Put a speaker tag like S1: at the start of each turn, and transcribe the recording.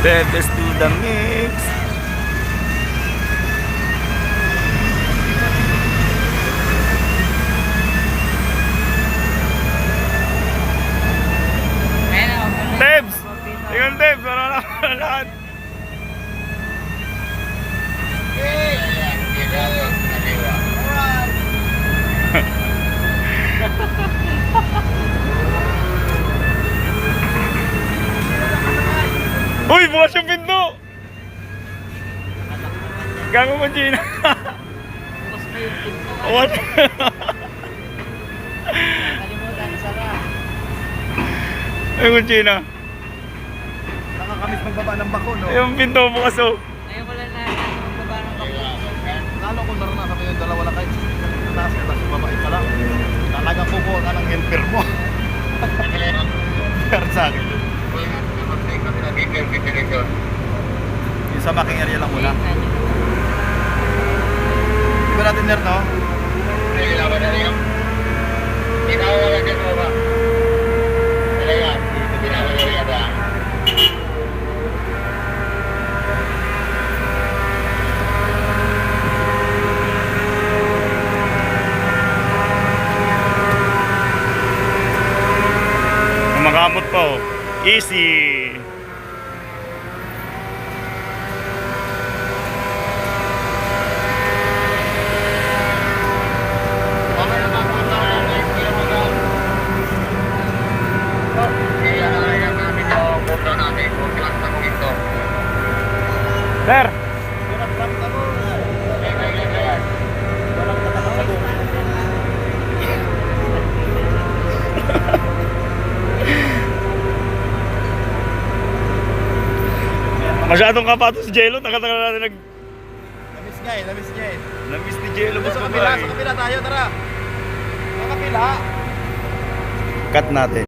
S1: Bebes to the mix. Debs! Tingnan Debs, wala na lahat. Uy, bukas yung pinto! Gago mo, Gina.
S2: Bukas pa yung pinto.
S1: What?
S2: Kalimutan, isara.
S1: Ay, mo, Gina.
S3: Nakakamiss magbaba ng bako, no?
S1: Yung pinto bukas, oh.
S2: Ngayon ko lang naalala magbaba ng bako.
S3: Lalo kung naranasan mo yung dalawa lang kayo sa taas, tapos babae ka lang. Talagang kukuha ka ng helper mo. Pero sa akin. Yung sa making area lang muna. Di ba natin ner, no?
S1: Makamot pa, oh. Easy. Sir! Masyadong kapatos si Jello, nakatagal natin
S3: Namiss niya eh, namiss niya eh.
S1: namiss ni Jello.
S3: Sa kabila tayo, tara. Sa kabila.
S1: Cut natin.